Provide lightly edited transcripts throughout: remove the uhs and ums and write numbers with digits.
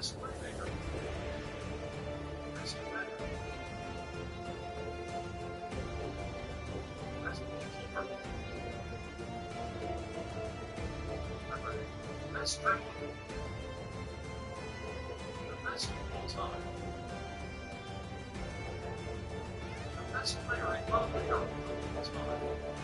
best playmaker, best defender, best goalkeeper, number 8, best dribbler, the best of all time, the best player I love of all time.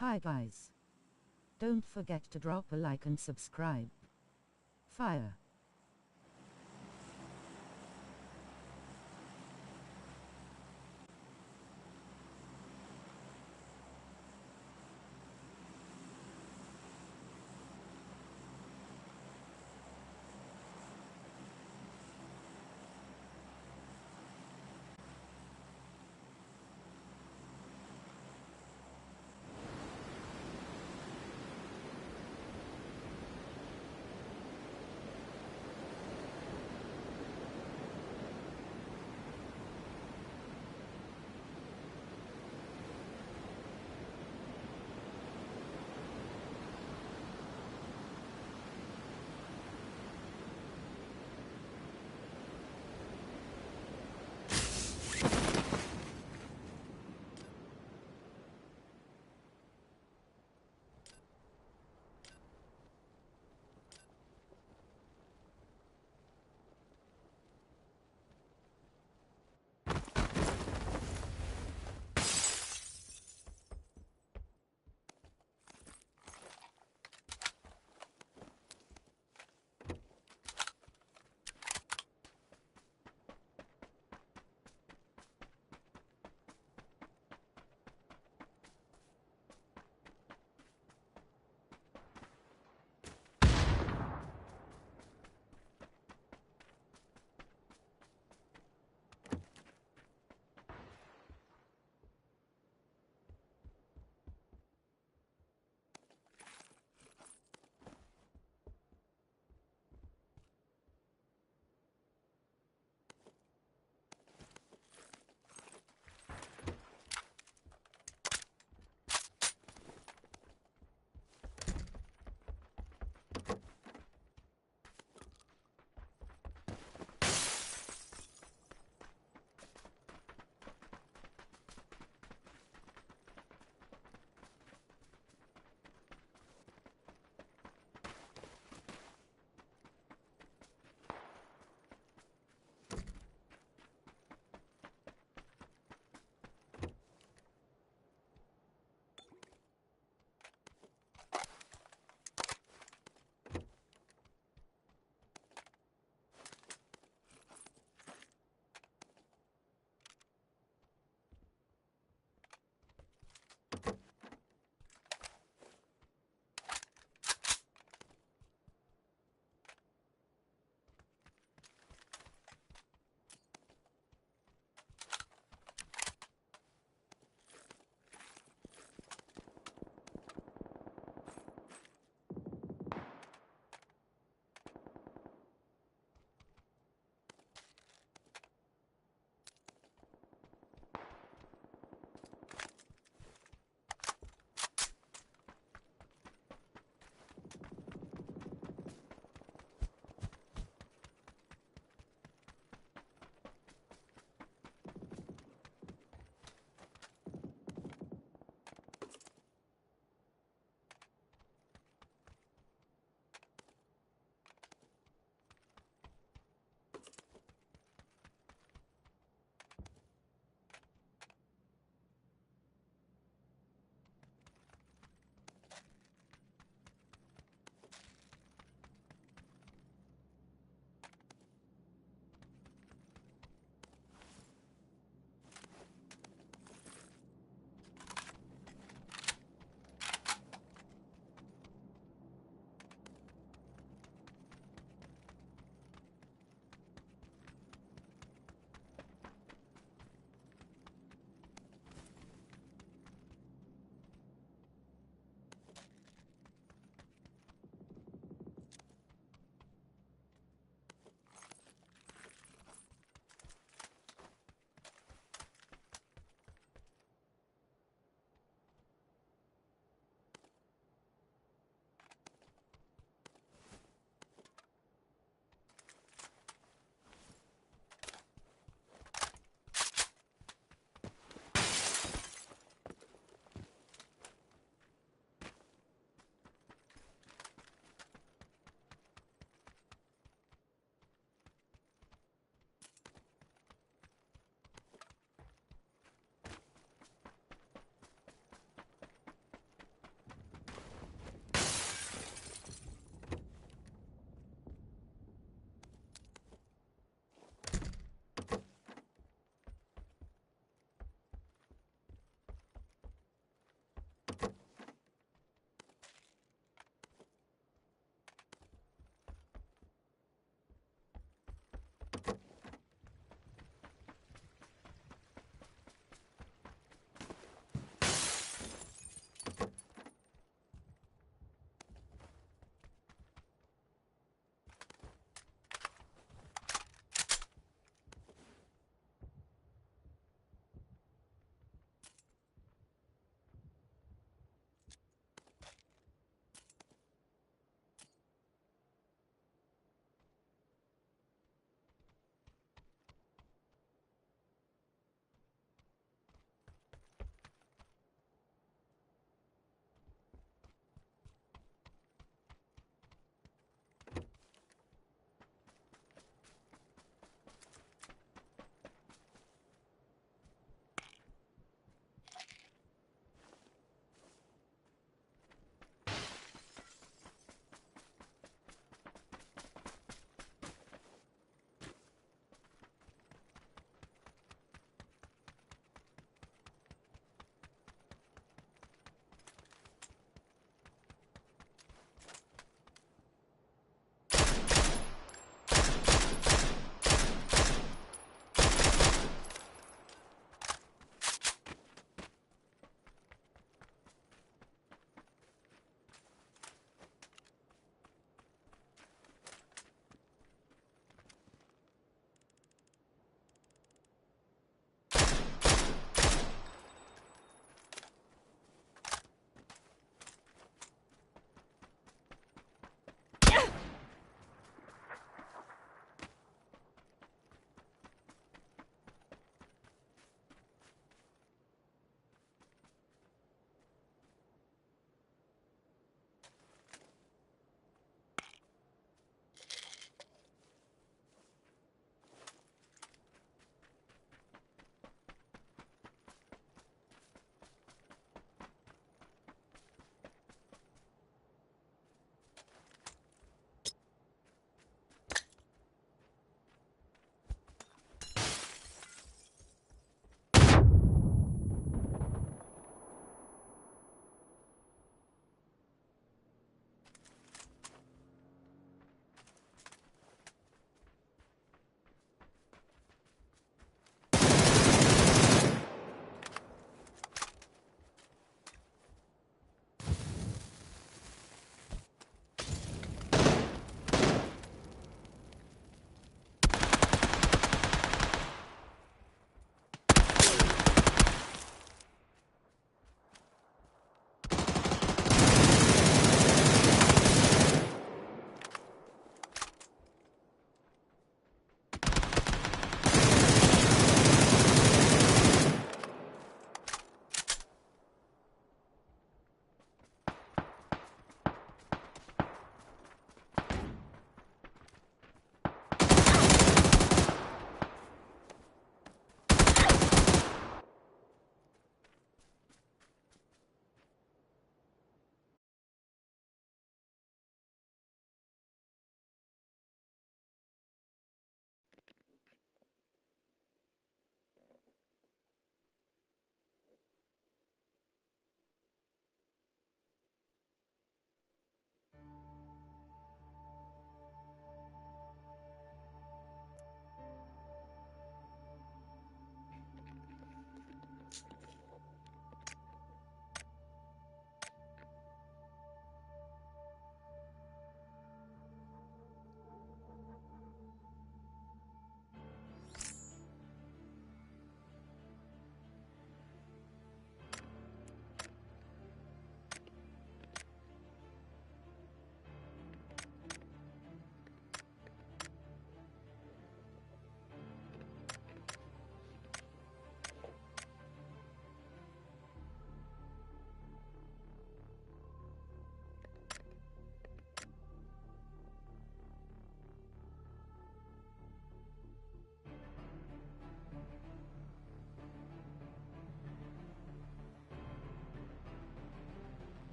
Hi guys. Don't forget to drop a like and subscribe. Fire.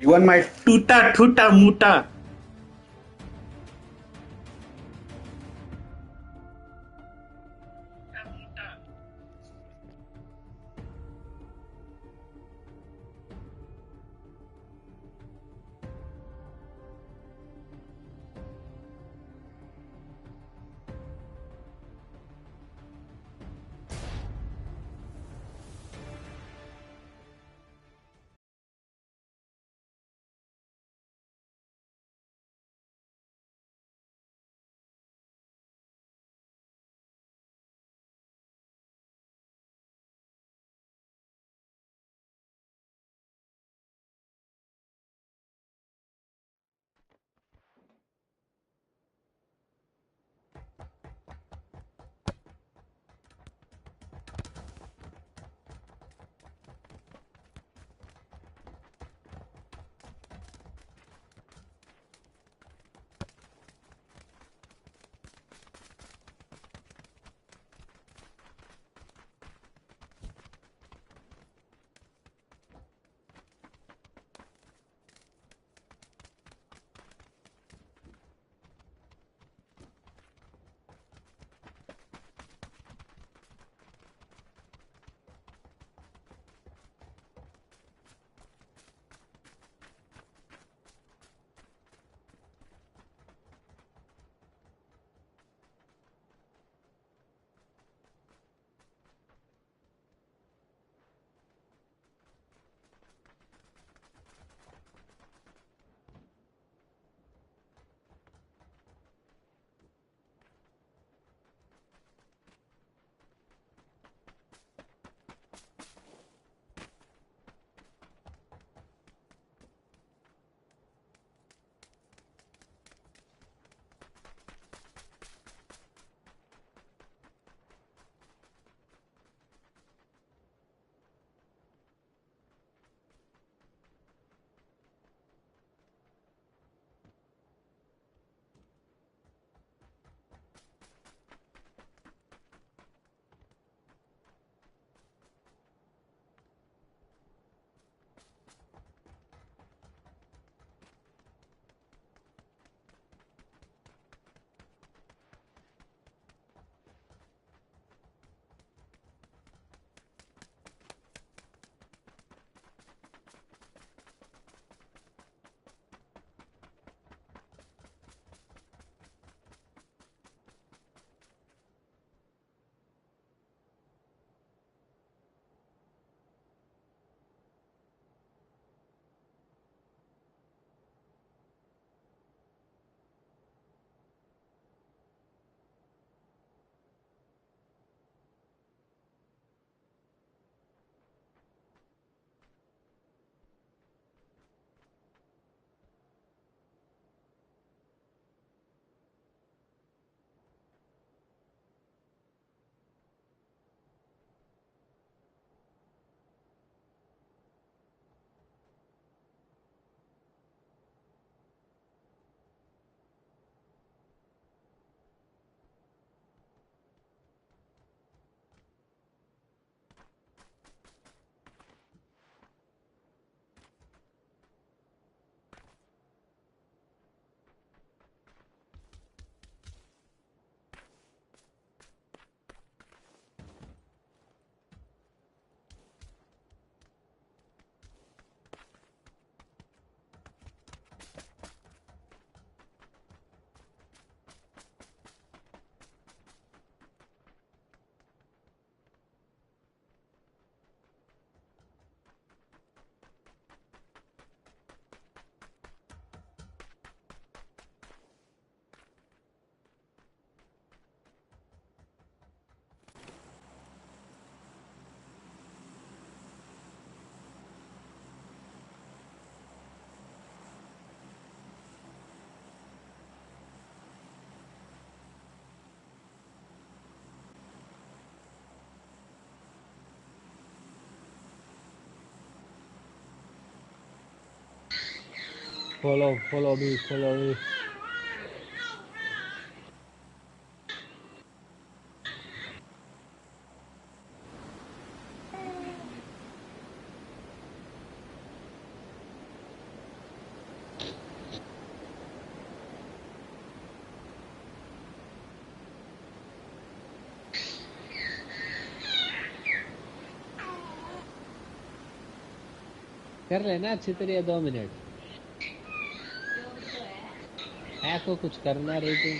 You want my tuta tuta muta? Follow me, follow me. कर लेना अच्छी तरह 2 minute. ऐको कुछ करना रही थी।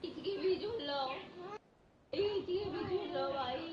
इसकी भी झूल लो, इसकी भी झूल लो भाई।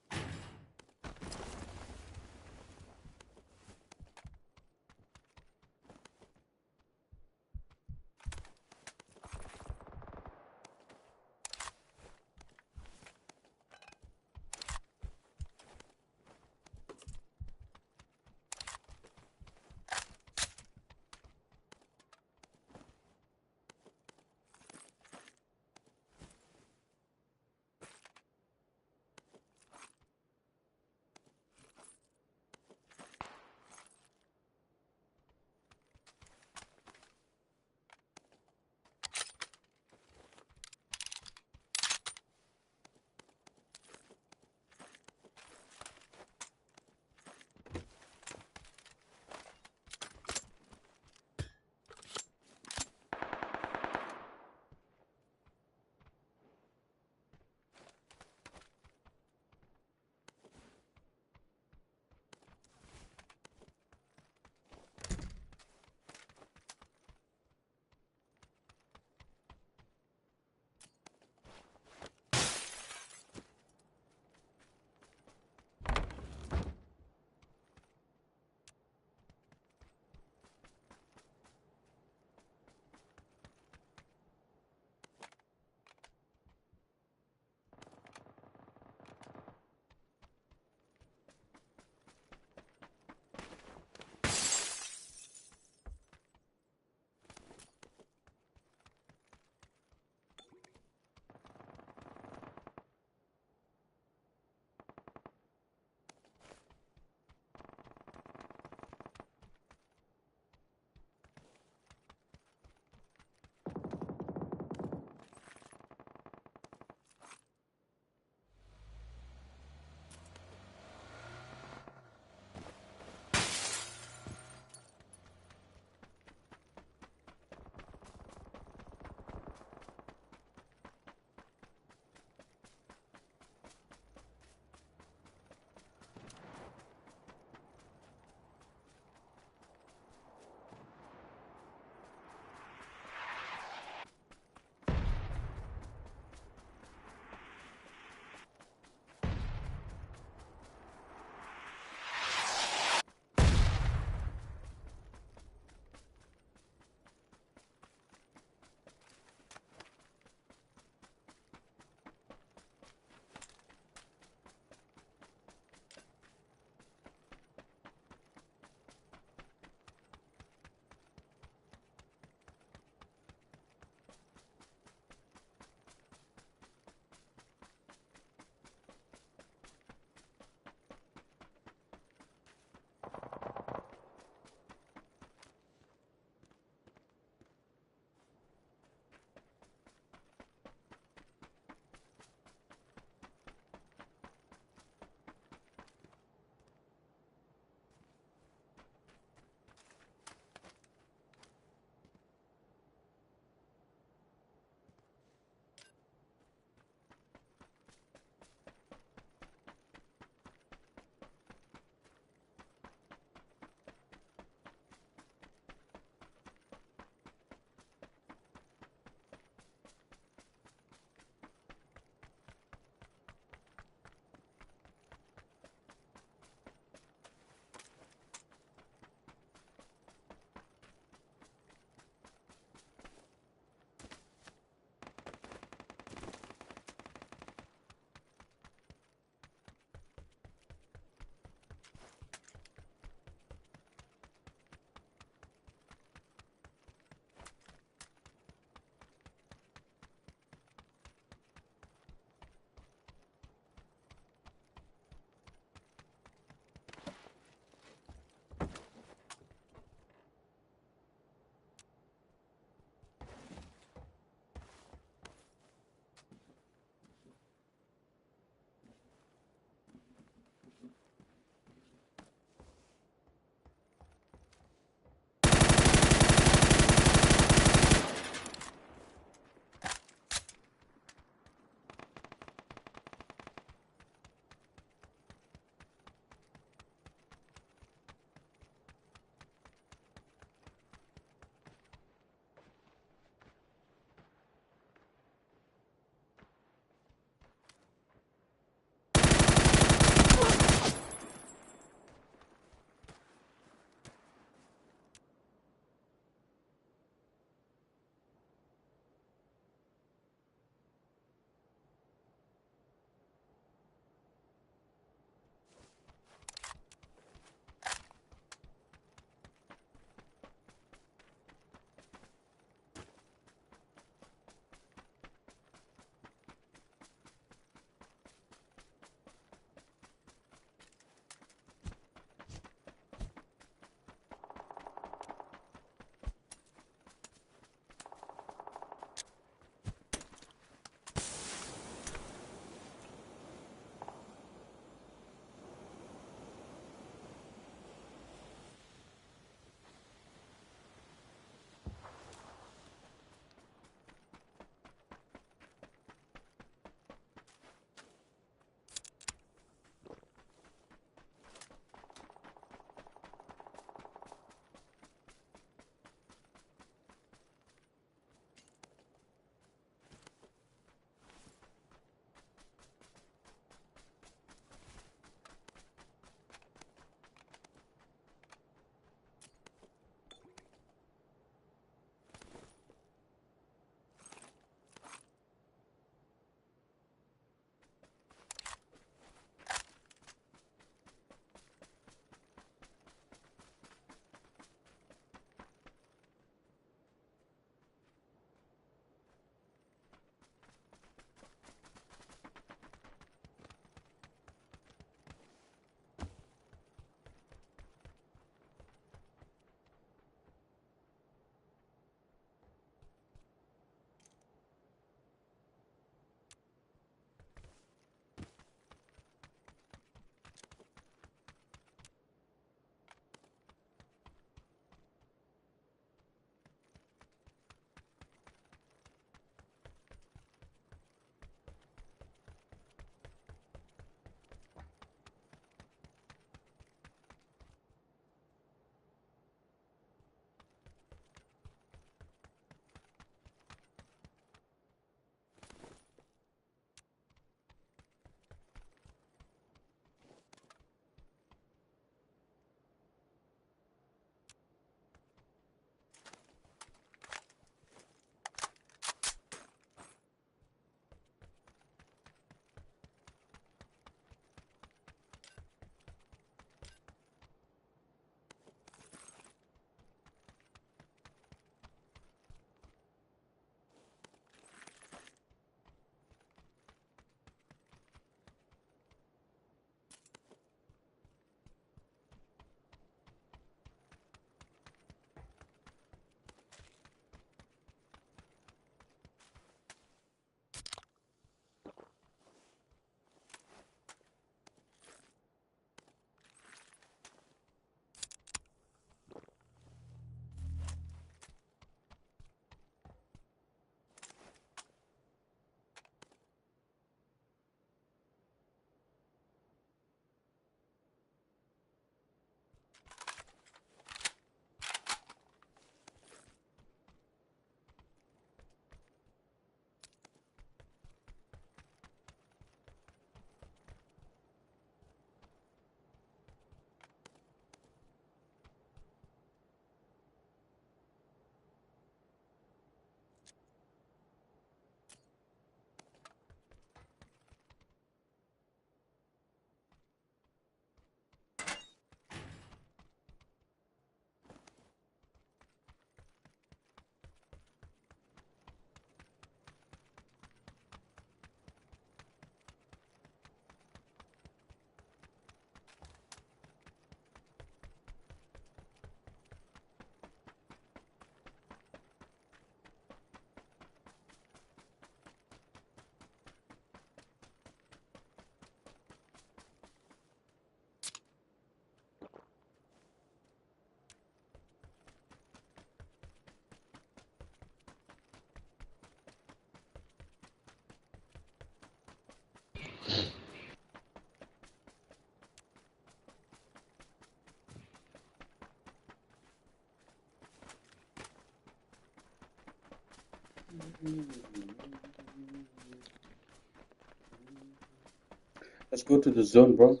Let's go to the zone, bro.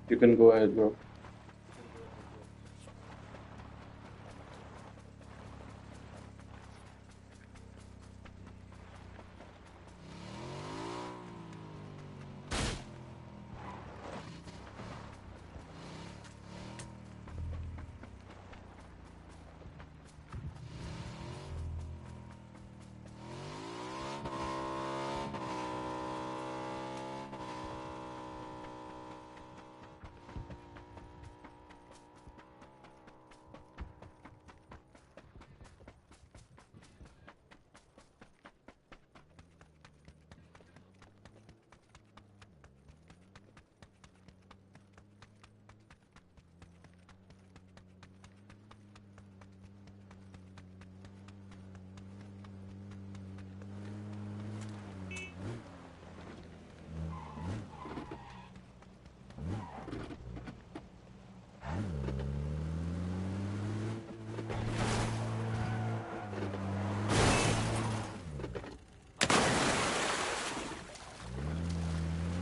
You can go ahead, bro.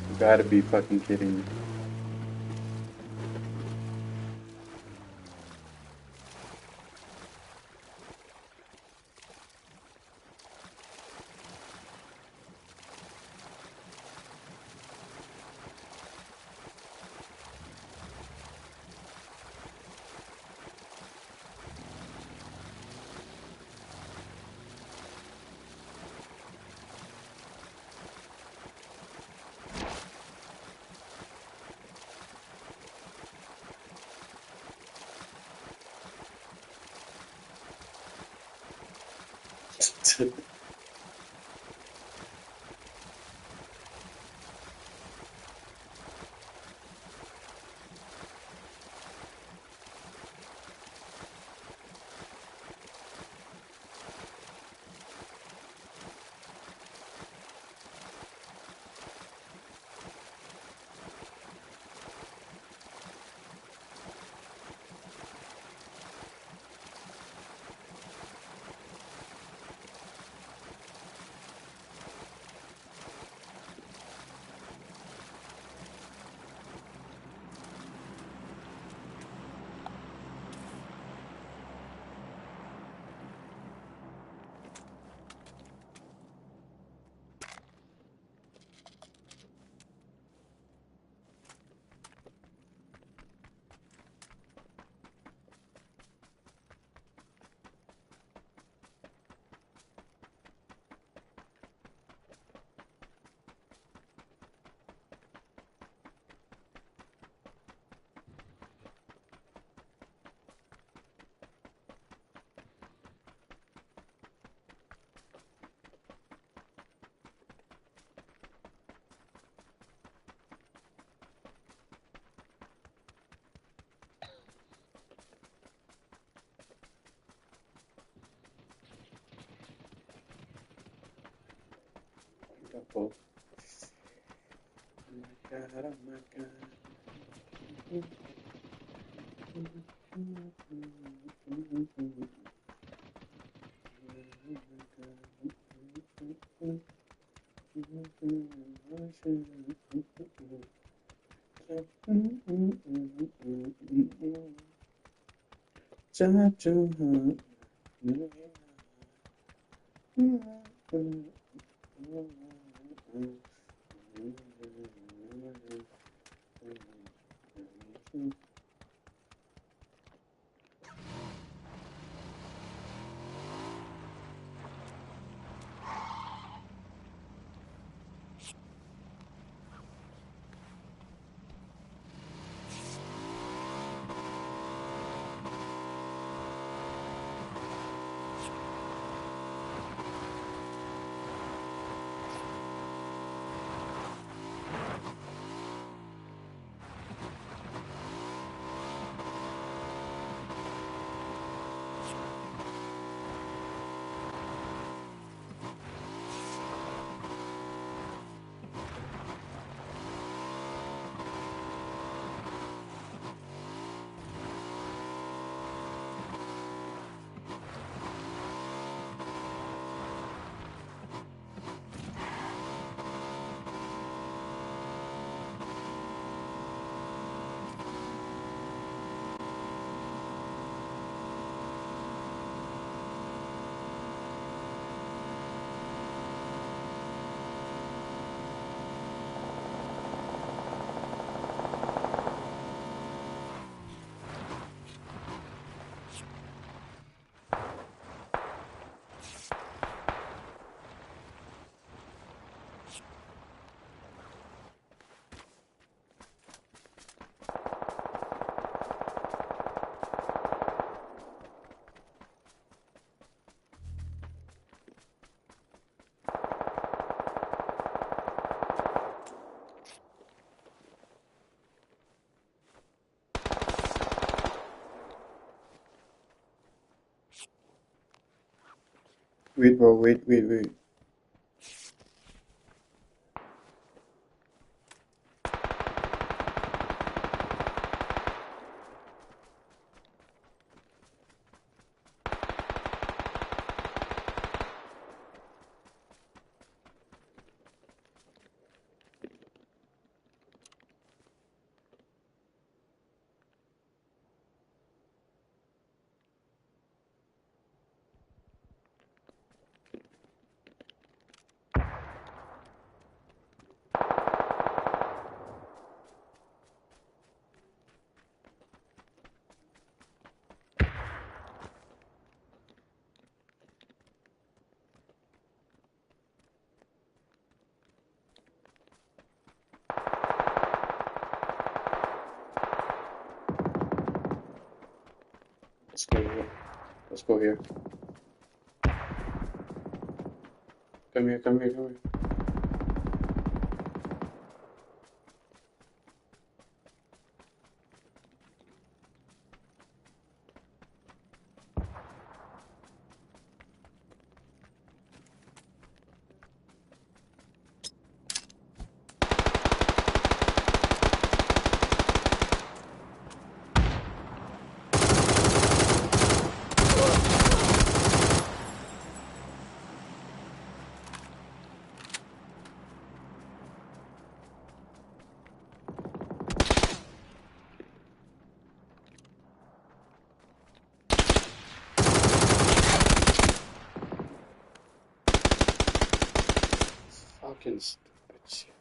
You gotta be fucking kidding me. Oh my god, oh my god. Wait, bro. Wait. Let's go here. Let's go here. Come here. Fucking stupid shit.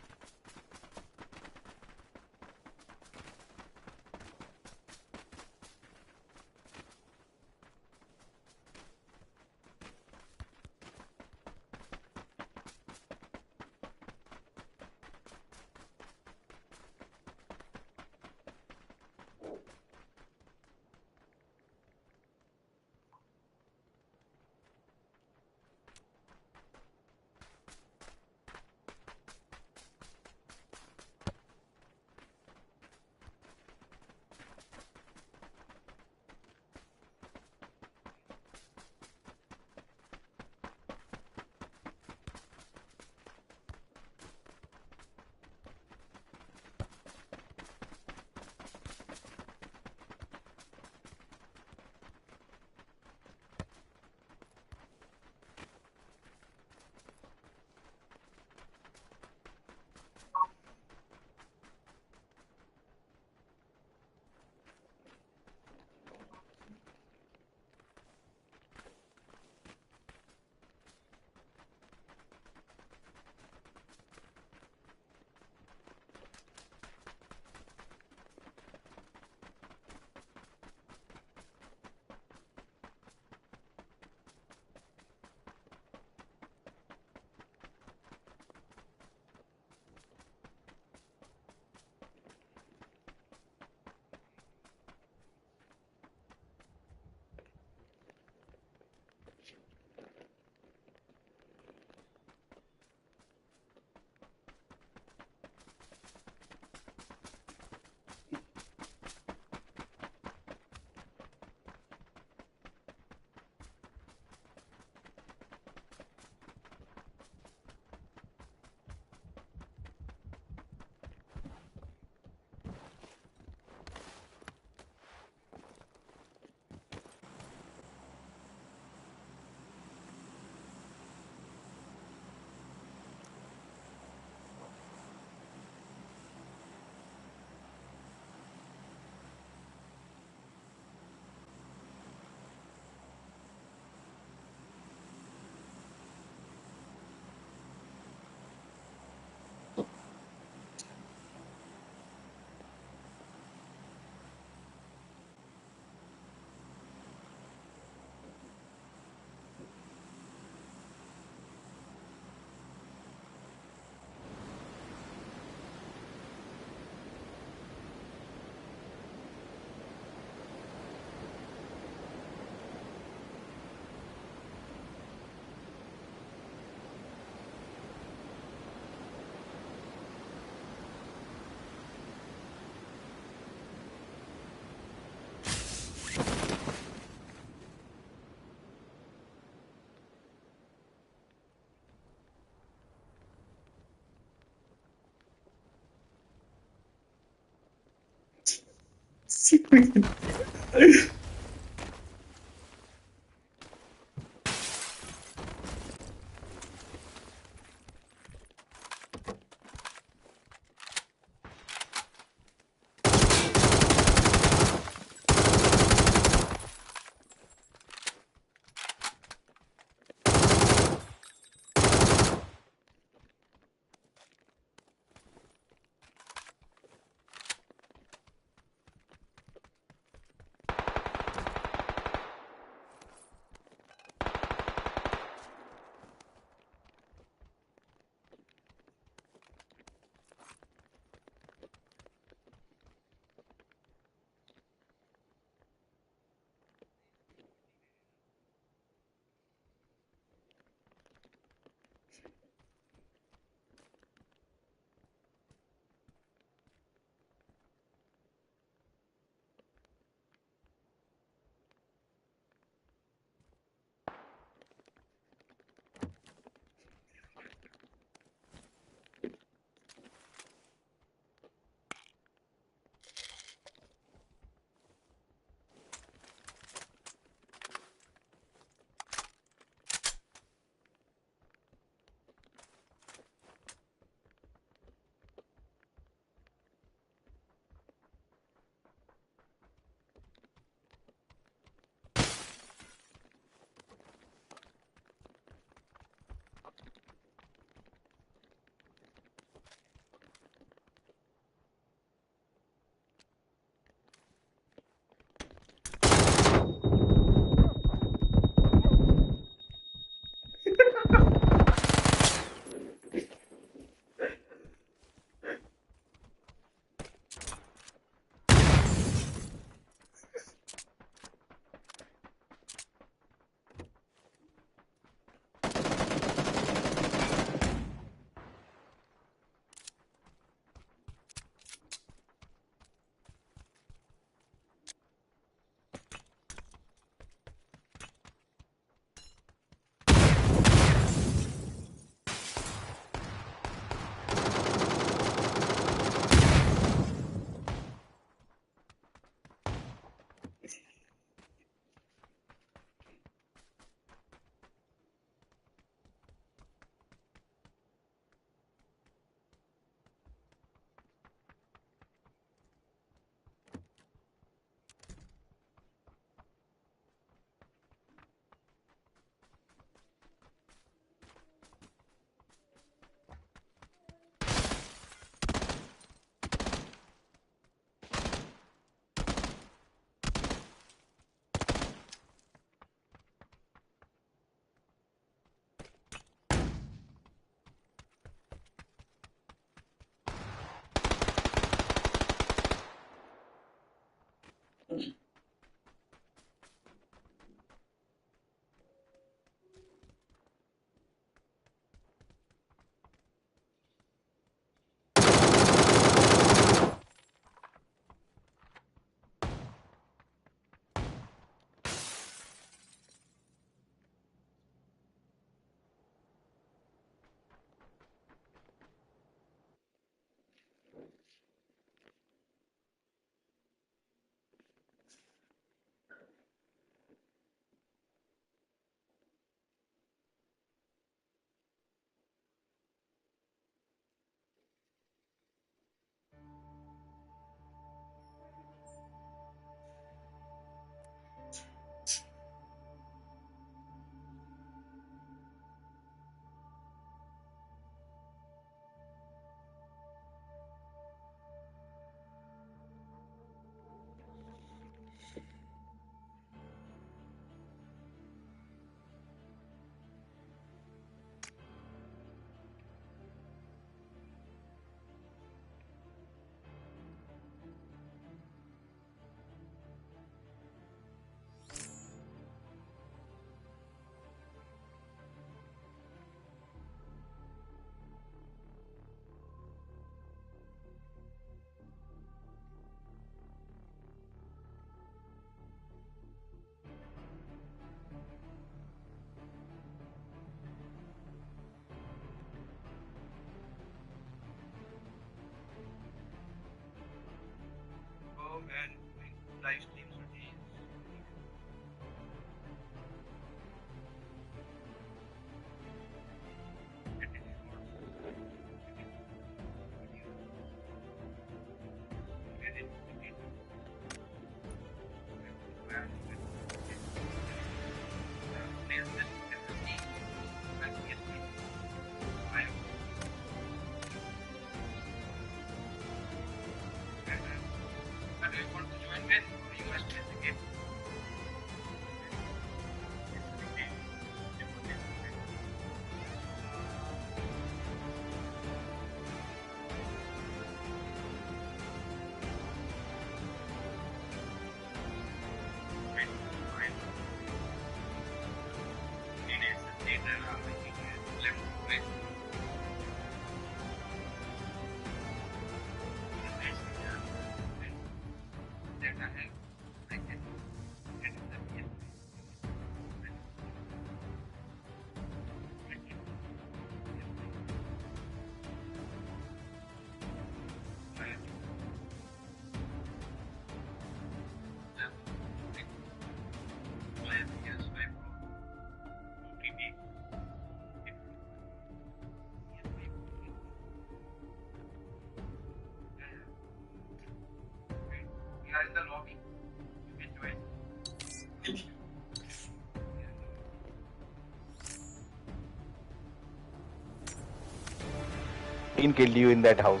Killed you in that house.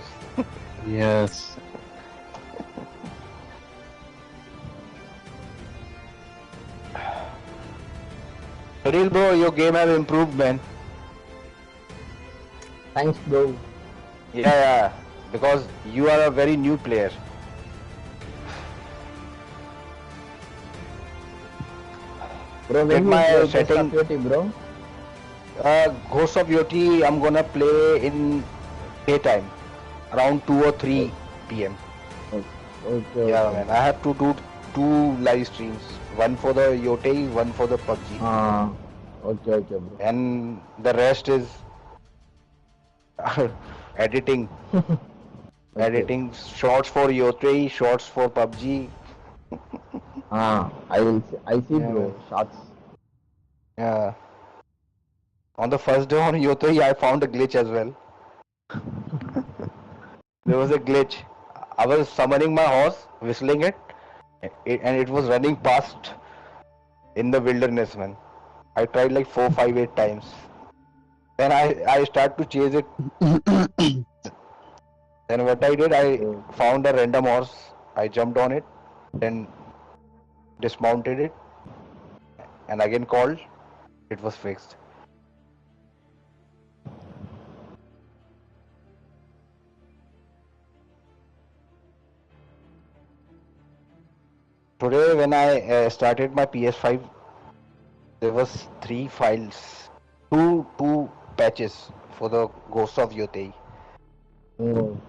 Yes. Real bro, your game have improved, man. Thanks, bro. Yeah, because you are a very new player. Bro, Get when my you play setting. Ghost of Yoti, bro? Ghost of Yoti, I'm gonna play in daytime, around 2 or 3 p.m. Okay. Yeah, okay. man. I have to do 2 live streams. One for the Yoti, one for the PUBG. Okay, bro. And the rest is editing. Okay. Editing shorts for Yoti, shorts for PUBG. I see, Yeah, bro. man. Shots. Yeah. On the first day on Yoti, I found a glitch as well. There was a glitch. I was summoning my horse, whistling it, and it was running past in the wilderness, man. I tried like 4, 5, 8 times. Then I started to chase it. Then what I did, I found a random horse. I jumped on it, then dismounted it, and again called. It was fixed. Today when I started my PS5, there was 3 files, two patches for the Ghost of Yotei. Oh.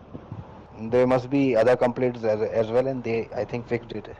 There must be other complaints as well, and they, I think, fixed it.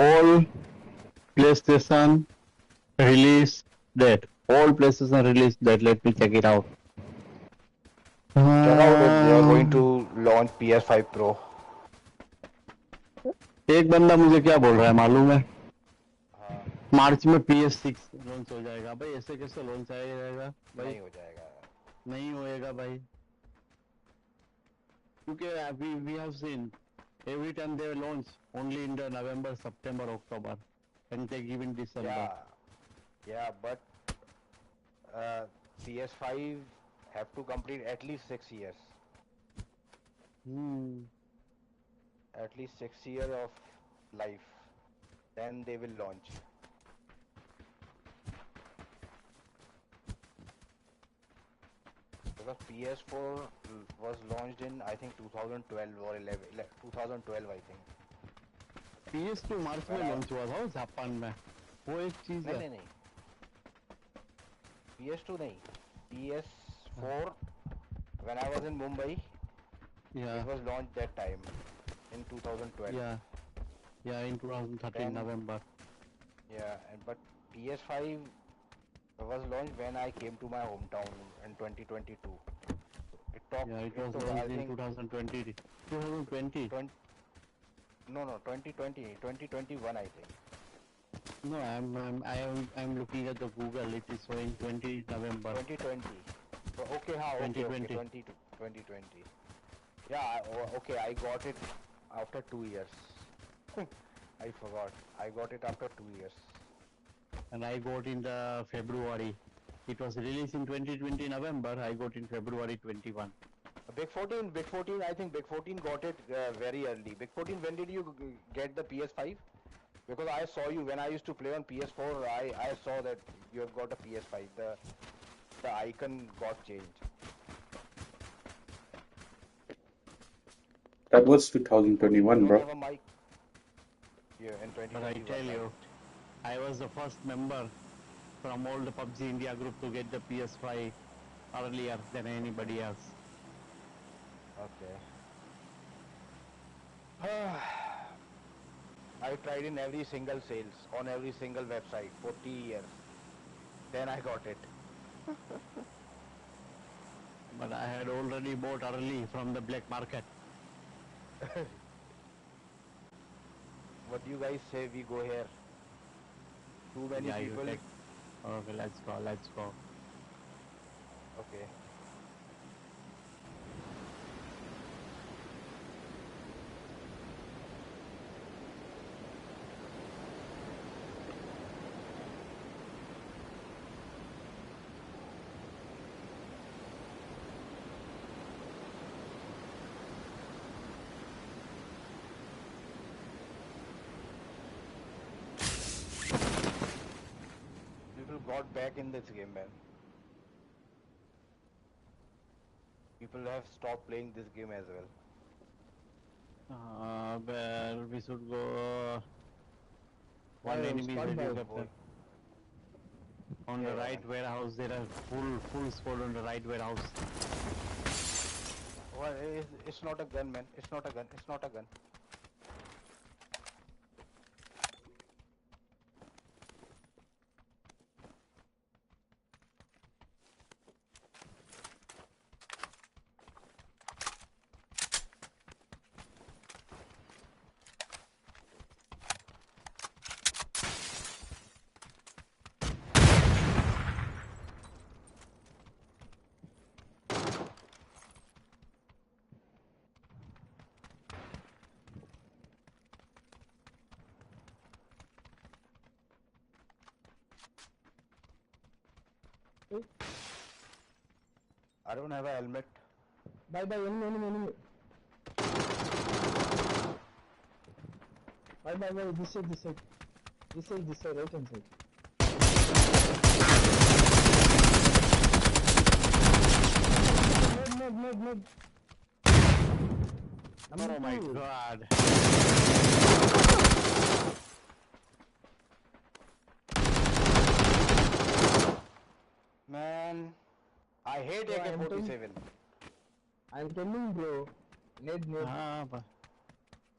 All PlayStation release date. All PlayStation release date. Let me check it out. Check out it. They are going to launch PS5 Pro. एक बंदा मुझे क्या बोल रहा है मालूम है? मार्च में PS6 लॉन्च हो जाएगा भाई. ऐसे कैसे लॉन्च आएगा भाई? नहीं हो जाएगा. नहीं होएगा भाई. क्योंकि we have seen every time they launch only in the November, September, October, and they give in December. Yeah, but PS5 have to complete at least 6 years. At least 6 years of life. Then they will launch. Because PS4 was launched in I think 2012 or 11, 2012 I think. PS2 मार्च में launch हुआ था Japan में, वो एक चीज नहीं है। नहीं नहीं, PS2 नहीं, PS4 when I was in Mumbai, Yeah, it was launched that time in 2012. yeah, yeah, in 2013 Then- November. Yeah, and but PS5 was launched when I came to my hometown in 2022. It took, Yeah, it was took, I launched in think 2020. 2020. 20, no 2020, 2021 I think. No, I'm looking at the Google. It is showing 20 November. 2020. So, okay, okay, 2020. 2020. Yeah, okay, I got it after 2 years. I forgot. I got it after 2 years. And I got in the February. It was released in 2020 November. I got in February 21. Big 14, I think Big 14 got it very early. Big 14, when did you get the PS5? Because I saw you when I used to play on PS4. I saw that you have got a PS5. The icon got changed. That was 2021, You don't have bro. a mic. Yeah, in 2021. But I tell you, right? I was the first member from all the PUBG India group to get the PS5 earlier than anybody else. Okay. I tried in every single sales on every single website for 3 years. Then I got it. But I had already bought early from the black market. What do you guys say we go here? Too many Yeah, you people. take. Okay, let's go, let's go. Okay. People got back in this game, man. People have stopped playing this game as well. Well, we should go. One enemy is ready to capture. On the Yeah. right warehouse, there are full squad on the right warehouse. Well, it's not a gun, man. It's not a gun. It's not a gun. I don't have a helmet. Bye, enemy. Bye, this side, right hand side. Mid. Oh my god. Man, I hate Bro, I am AK-47. I'm telling bro. Ned.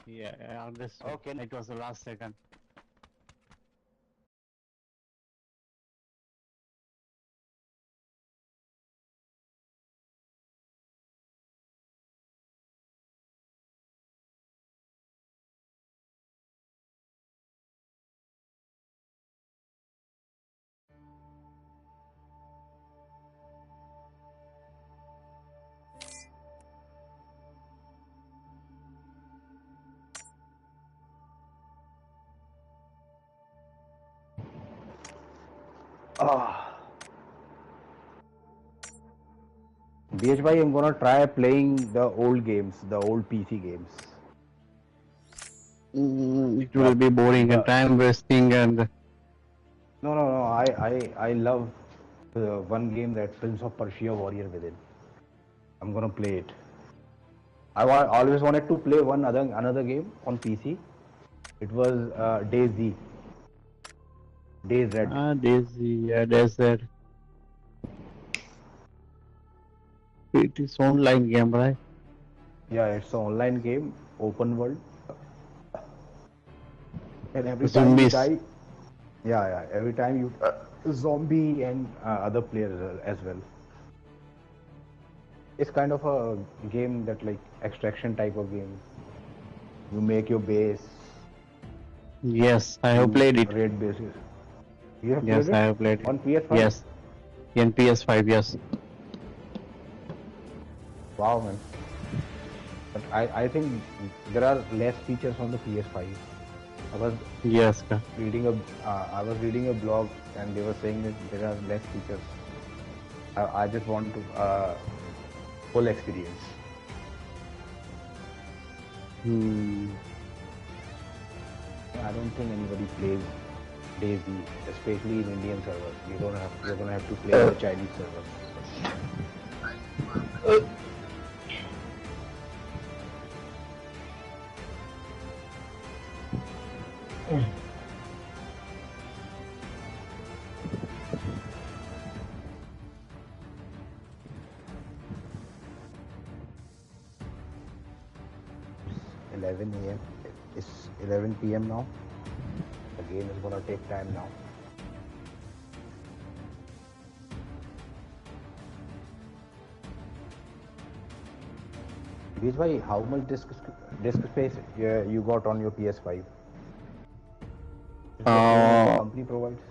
Yeah, I understood. Okay. It was the last second. Ah. BHY, I'm gonna try playing the old games, the old PC games. It will be boring and time wasting and No. I love one game that Prince of Persia Warrior Within. I'm gonna play it. Always wanted to play another game on PC. It was DayZ. DayZ. Daisy, yeah, that's that. It is online game, right? Yeah, it's an online game, open world. And every time you Zombies. die, every time you zombie and other players as well. It's kind of a game that like extraction type of game. You make your base. Yes, I have played it. Raid bases. You have Yes, played I it have played it. on PS5. Yes, in PS5, yes. Wow, man. But I think there are less features on the PS5. I was Yes, sir. reading a blog and they were saying that there are less features. I just want to full experience. I don't think anybody plays DayZ, especially in Indian servers. You're gonna have to play the Chinese servers. 11 a.m. It's 11 p.m. now. The game is gonna take time now. Vijay, how much disk space you got on your PS5? Is the same as the company provides?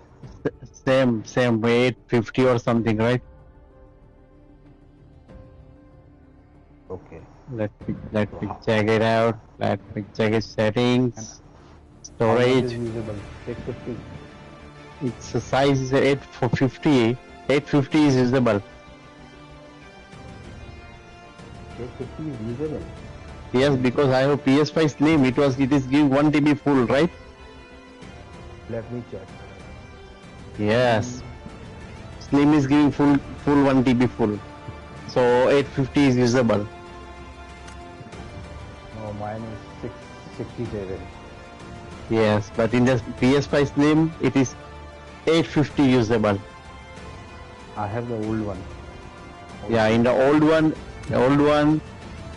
Same 850 or something, right? Okay. Let me check it out. Let me check its settings, How much storage. is usable? 650. Its size is 850. 850 is usable. 850 is usable. Yes, because I have PS5 Slim. It is giving 1 TB full, right? Let me check. Yes. Slim is giving full 1 TB full. So 850 is usable. No, mine is 667. Yes, but in the PS5 Slim, it is 850 usable. I have the old one. Yeah, in the old one,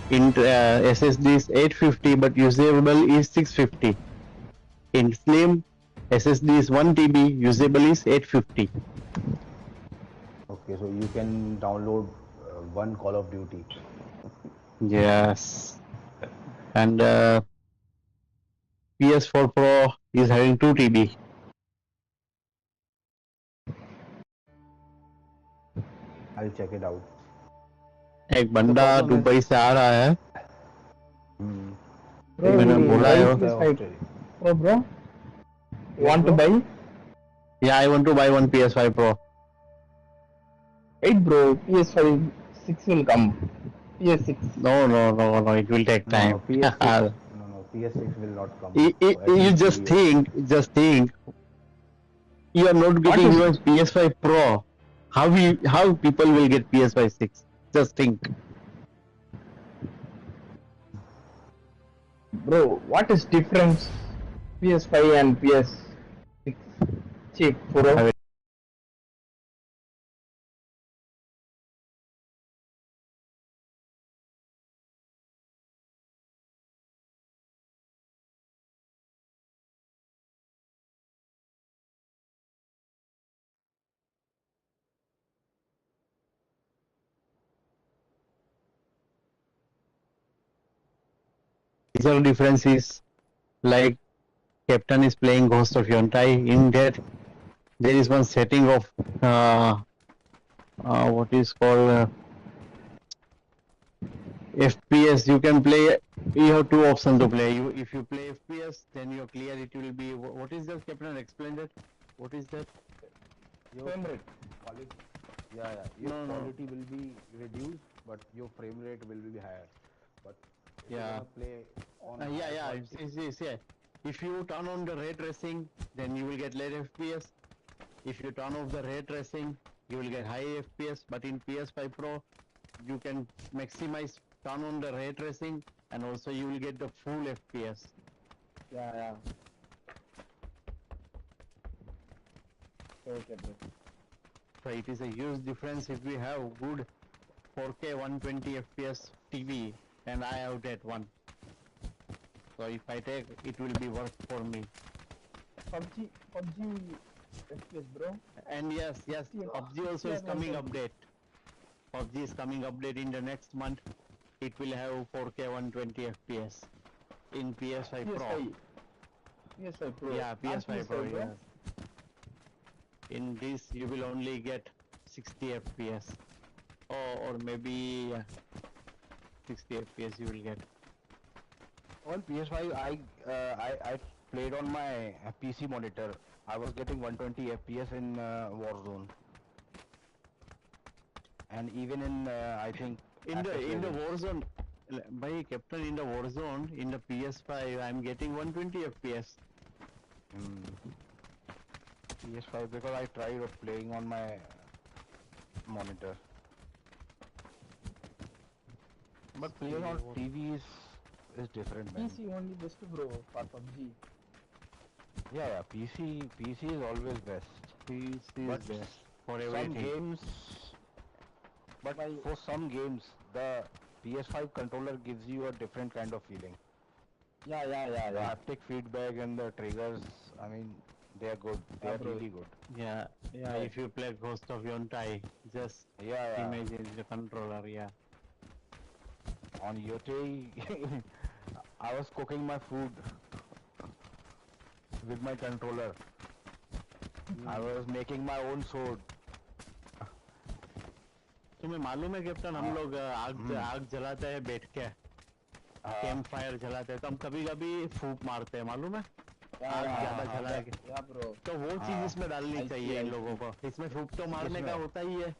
in SSD is 850, but usable is 650. In Slim, SSD is 1 TB, usable is 850. Okay, so you can download one Call of Duty. Yes, and PS4 Pro is having 2 TB. I'll check it out. एक बंदा Dubai से आ रहा है. Bro, मैंने बोला है. Oh, bro, you want to buy? Yeah, I want to buy one PS5 Pro. Wait, bro, PS5 6 will come. PS6. No, it will take time. No, PS6, no, PS6 will not come. So at You least just 2 years. think, you are not getting your PS5 Pro. How people will get PS5 6? Just think. Bro, what is difference PS5 and PS6? Cheap, bro. Major difference is like Captain is playing Ghost of Yontai. In that, there is one setting of what is called FPS. You can play. You have two options to play. If you play FPS, then your clarity will be. What is that, Captain? Explain that. What is that? Your Frame rate. quality, your quality will be reduced, but your frame rate will be higher. But if you Yeah. wanna play on Yeah. Yeah. If you turn on the ray tracing, then you will get low FPS. If you turn off the ray tracing, you will get high FPS. But in PS5 Pro, you can maximize turn on the ray tracing, and also you will get the full FPS. Yeah. Okay, bro. So it is a huge difference if we have good 4K 120 FPS TV, and I have that one. So if I take, it will be worth for me. PUBG FPS, bro. And yes, PUBG also is coming update. PUBG is coming update in the next month. It will have 4K 120 FPS in PS5 Pro. PS5 Pro. Yeah, PS5 Pro. bro. Yeah. In this, you will only get 60 FPS, or maybe 60 FPS you will get. on PS5, I played on my PC monitor. I was getting 120 FPS in Warzone, and even in I think In the FS11. Warzone, by Captain, in the Warzone, in the PS5, I'm getting 120 FPS. PS5 because I tried playing on my monitor. But playing on TV is different, man. PC only best, bro, for PUBG. Yeah, PC is always best. PC But is best for Some everything. games, but for some games, the PS5 controller gives you a different kind of feeling. Yeah. The haptic feedback and the triggers, I mean, they are good. They Yeah, are bro. really good. Yeah. If you play Ghost of Yontai, just Yeah. imagine the controller. Yeah. On Yote, I was cooking my food with my controller. I was making my own sword. तुम्हें मालूम है captain, हम लोग आग जलाते हैं बैठ के, कैंप फायर जलाते हैं, तो हम कभी कभी फूंक मारते हैं, मालूम है? आग ज्यादा जला के, Yeah, bro. तो वो चीज इसमें डालनी I see, चाहिए I इन see. लोगों को। इसमें फूंक तो मारने का इसमें? होता ही है,